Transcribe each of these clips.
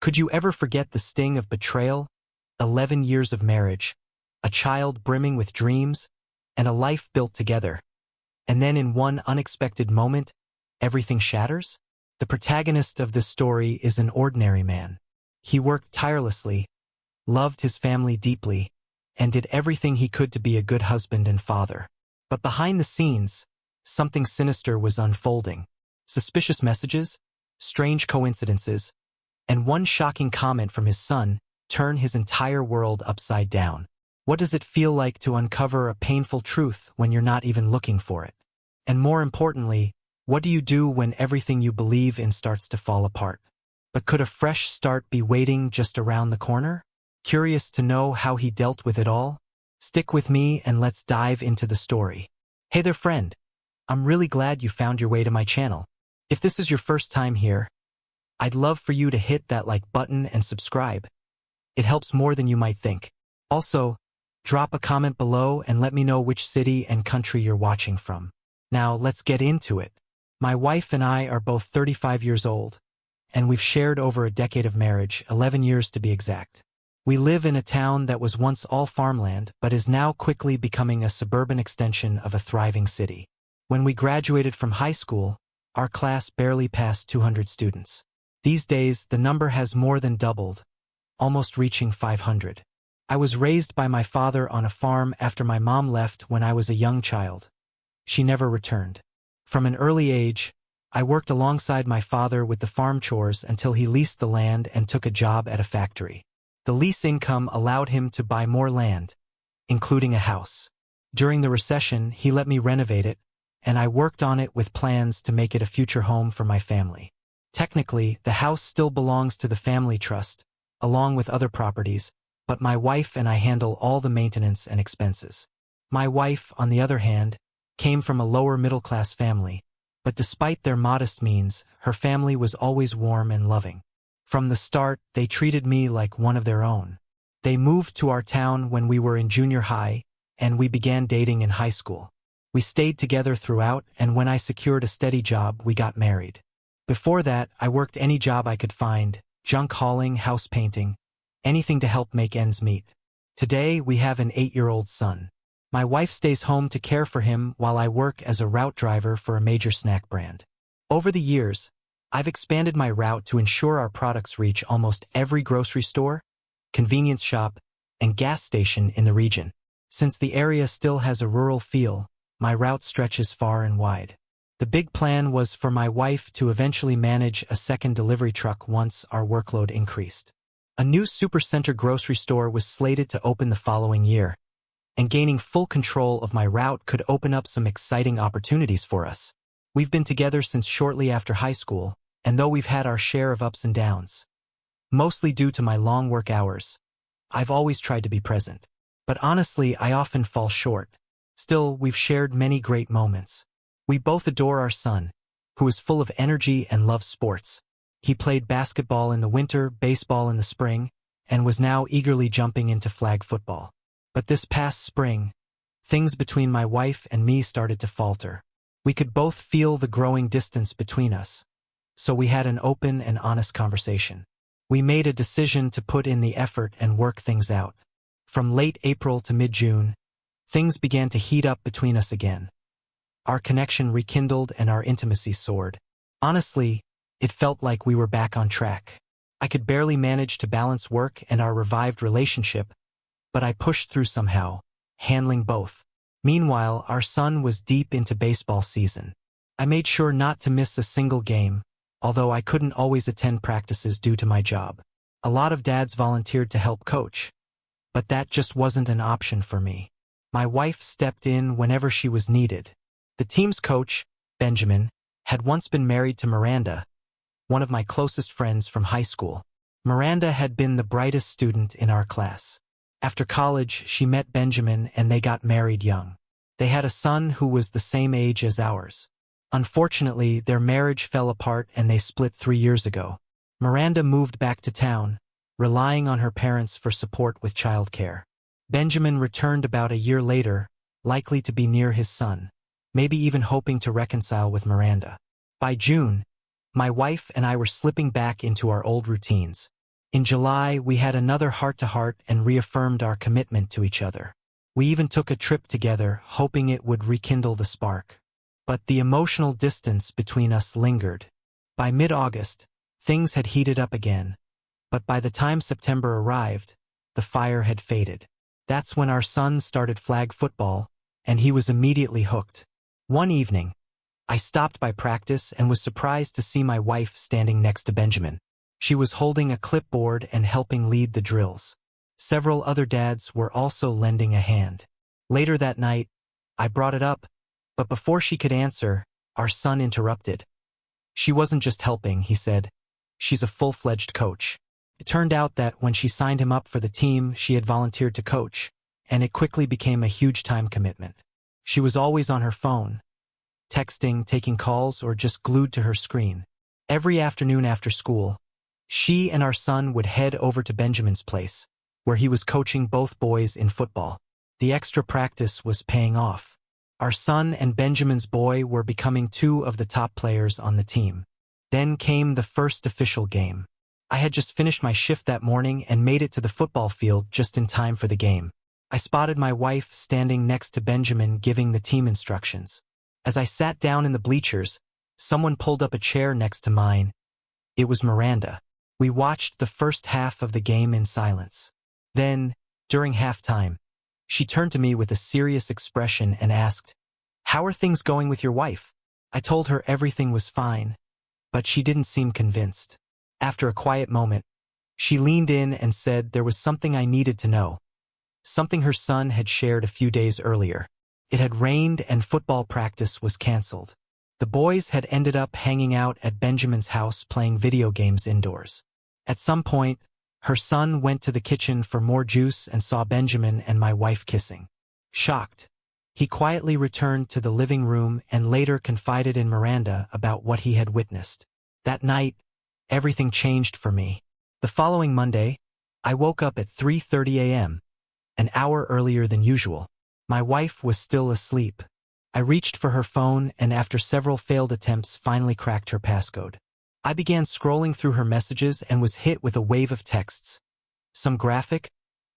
Could you ever forget the sting of betrayal? 11 years of marriage, a child brimming with dreams, and a life built together. And then in one unexpected moment, everything shatters? The protagonist of this story is an ordinary man. He worked tirelessly, loved his family deeply, and did everything he could to be a good husband and father. But behind the scenes, something sinister was unfolding. Suspicious messages, strange coincidences, and one shocking comment from his son turned his entire world upside down. What does it feel like to uncover a painful truth when you're not even looking for it? And more importantly, what do you do when everything you believe in starts to fall apart? But could a fresh start be waiting just around the corner? Curious to know how he dealt with it all? Stick with me and let's dive into the story. Hey there, friend. I'm really glad you found your way to my channel. If this is your first time here, I'd love for you to hit that like button and subscribe. It helps more than you might think. Also, drop a comment below and let me know which city and country you're watching from. Now, let's get into it. My wife and I are both 35 years old, and we've shared over a decade of marriage, 11 years to be exact. We live in a town that was once all farmland but is now quickly becoming a suburban extension of a thriving city. When we graduated from high school, our class barely passed 200 students. These days, the number has more than doubled, almost reaching 500. I was raised by my father on a farm after my mom left when I was a young child. She never returned. From an early age, I worked alongside my father with the farm chores until he leased the land and took a job at a factory. The lease income allowed him to buy more land, including a house. During the recession, he let me renovate it, and I worked on it with plans to make it a future home for my family. Technically, the house still belongs to the family trust, along with other properties, but my wife and I handle all the maintenance and expenses. My wife, on the other hand, came from a lower middle-class family, but despite their modest means, her family was always warm and loving. From the start, they treated me like one of their own. They moved to our town when we were in junior high, and we began dating in high school. We stayed together throughout, and when I secured a steady job, we got married. Before that, I worked any job I could find, junk hauling, house painting, anything to help make ends meet. Today, we have an 8-year-old son. My wife stays home to care for him while I work as a route driver for a major snack brand. Over the years, I've expanded my route to ensure our products reach almost every grocery store, convenience shop, and gas station in the region. Since the area still has a rural feel, my route stretches far and wide. The big plan was for my wife to eventually manage a second delivery truck once our workload increased. A new supercenter grocery store was slated to open the following year, and gaining full control of my route could open up some exciting opportunities for us. We've been together since shortly after high school, and though we've had our share of ups and downs, mostly due to my long work hours, I've always tried to be present. But honestly, I often fall short. Still, we've shared many great moments. We both adore our son, who is full of energy and loves sports. He played basketball in the winter, baseball in the spring, and was now eagerly jumping into flag football. But this past spring, things between my wife and me started to falter. We could both feel the growing distance between us, so we had an open and honest conversation. We made a decision to put in the effort and work things out. From late April to mid-June, things began to heat up between us again. Our connection rekindled and our intimacy soared. Honestly, it felt like we were back on track. I could barely manage to balance work and our revived relationship, but I pushed through somehow, handling both. Meanwhile, our son was deep into baseball season. I made sure not to miss a single game, although I couldn't always attend practices due to my job. A lot of dads volunteered to help coach, but that just wasn't an option for me. My wife stepped in whenever she was needed. The team's coach, Benjamin, had once been married to Miranda, one of my closest friends from high school. Miranda had been the brightest student in our class. After college, she met Benjamin and they got married young. They had a son who was the same age as ours. Unfortunately, their marriage fell apart and they split 3 years ago. Miranda moved back to town, relying on her parents for support with childcare. Benjamin returned about a year later, likely to be near his son, maybe even hoping to reconcile with Miranda. By June, my wife and I were slipping back into our old routines. In July, we had another heart-to-heart and reaffirmed our commitment to each other. We even took a trip together, hoping it would rekindle the spark. But the emotional distance between us lingered. By mid-August, things had heated up again. But by the time September arrived, the fire had faded. That's when our son started flag football, and he was immediately hooked. One evening, I stopped by practice and was surprised to see my wife standing next to Benjamin. She was holding a clipboard and helping lead the drills. Several other dads were also lending a hand. Later that night, I brought it up, but before she could answer, our son interrupted. "She wasn't just helping," he said. "She's a full-fledged coach." It turned out that when she signed him up for the team, she had volunteered to coach, and it quickly became a huge time commitment. She was always on her phone, texting, taking calls, or just glued to her screen. Every afternoon after school, she and our son would head over to Benjamin's place, where he was coaching both boys in football. The extra practice was paying off. Our son and Benjamin's boy were becoming two of the top players on the team. Then came the first official game. I had just finished my shift that morning and made it to the football field just in time for the game. I spotted my wife standing next to Benjamin giving the team instructions. As I sat down in the bleachers, someone pulled up a chair next to mine. It was Miranda. We watched the first half of the game in silence. Then, during halftime, she turned to me with a serious expression and asked, "How are things going with your wife?" I told her everything was fine, but she didn't seem convinced. After a quiet moment, she leaned in and said there was something I needed to know. Something her son had shared a few days earlier. It had rained and football practice was canceled. The boys had ended up hanging out at Benjamin's house playing video games indoors. At some point, her son went to the kitchen for more juice and saw Benjamin and my wife kissing. Shocked, he quietly returned to the living room and later confided in Miranda about what he had witnessed. That night, everything changed for me. The following Monday, I woke up at 3:30 a.m., an hour earlier than usual. My wife was still asleep. I reached for her phone and after several failed attempts finally cracked her passcode. I began scrolling through her messages and was hit with a wave of texts. Some graphic,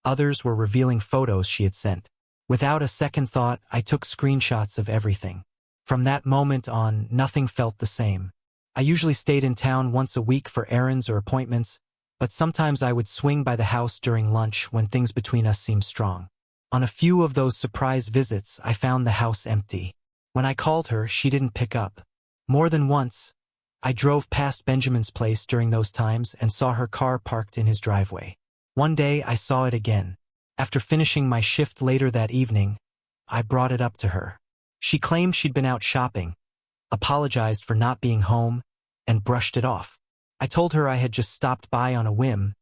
others were revealing photos she had sent. Without a second thought, I took screenshots of everything. From that moment on, nothing felt the same. I usually stayed in town once a week for errands or appointments, but sometimes I would swing by the house during lunch when things between us seemed strong. On a few of those surprise visits, I found the house empty. When I called her, she didn't pick up. More than once, I drove past Benjamin's place during those times and saw her car parked in his driveway. One day, I saw it again. After finishing my shift later that evening, I brought it up to her. She claimed she'd been out shopping, apologized for not being home, and brushed it off. I told her I had just stopped by on a whim,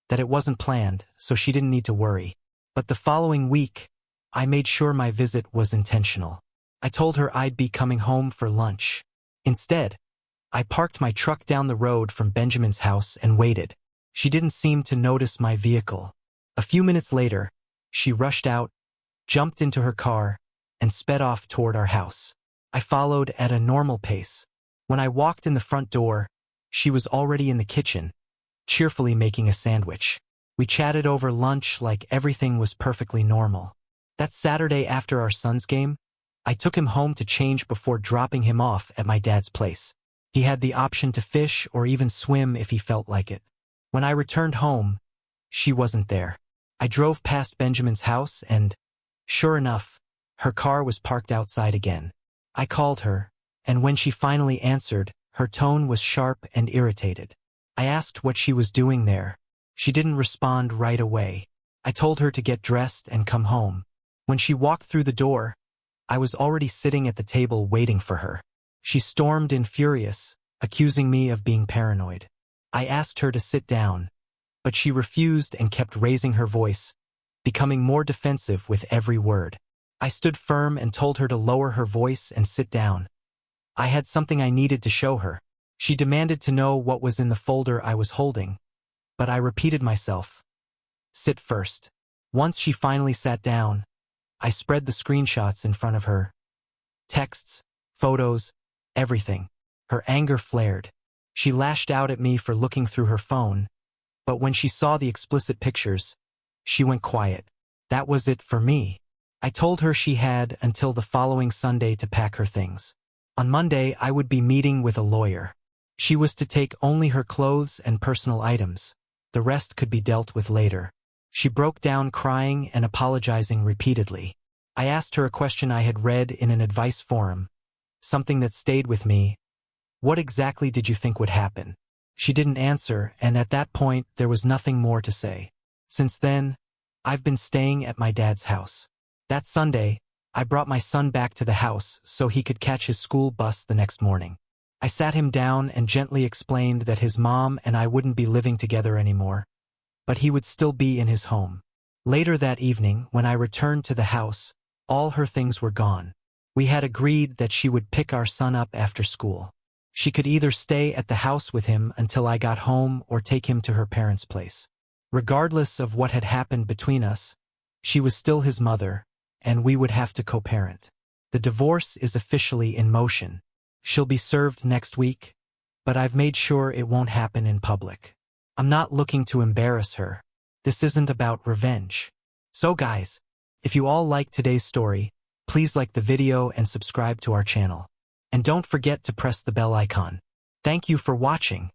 that it wasn't planned, so she didn't need to worry. But the following week, I made sure my visit was intentional. I told her I'd be coming home for lunch. Instead, I parked my truck down the road from Benjamin's house and waited. She didn't seem to notice my vehicle. A few minutes later, she rushed out, jumped into her car, and sped off toward our house. I followed at a normal pace. When I walked in the front door, she was already in the kitchen, cheerfully making a sandwich. We chatted over lunch like everything was perfectly normal. That Saturday after our son's game, I took him home to change before dropping him off at my dad's place. He had the option to fish or even swim if he felt like it. When I returned home, she wasn't there. I drove past Benjamin's house and, sure enough, her car was parked outside again. I called her, and when she finally answered, her tone was sharp and irritated. I asked what she was doing there. She didn't respond right away. I told her to get dressed and come home. When she walked through the door, I was already sitting at the table waiting for her. She stormed in furious, accusing me of being paranoid. I asked her to sit down, but she refused and kept raising her voice, becoming more defensive with every word. I stood firm and told her to lower her voice and sit down. I had something I needed to show her. She demanded to know what was in the folder I was holding, but I repeated myself. Sit first. Once she finally sat down, I spread the screenshots in front of her. Texts, photos, everything. Her anger flared. She lashed out at me for looking through her phone, But when she saw the explicit pictures, she went quiet. That was it for me. I told her she had until the following Sunday to pack her things. On Monday, I would be meeting with a lawyer. She was to take only her clothes and personal items. The rest could be dealt with later. She broke down crying and apologizing repeatedly. I asked her a question I had read in an advice forum, something that stayed with me. What exactly did you think would happen? She didn't answer, and at that point, there was nothing more to say. Since then, I've been staying at my dad's house. That Sunday, I brought my son back to the house so he could catch his school bus the next morning. I sat him down and gently explained that his mom and I wouldn't be living together anymore, but he would still be in his home. Later that evening, when I returned to the house, all her things were gone. We had agreed that she would pick our son up after school. She could either stay at the house with him until I got home or take him to her parents' place. Regardless of what had happened between us, she was still his mother, and we would have to co-parent. The divorce is officially in motion. She'll be served next week, but I've made sure it won't happen in public. I'm not looking to embarrass her. This isn't about revenge. So guys, if you all liked today's story, please like the video and subscribe to our channel. And don't forget to press the bell icon. Thank you for watching.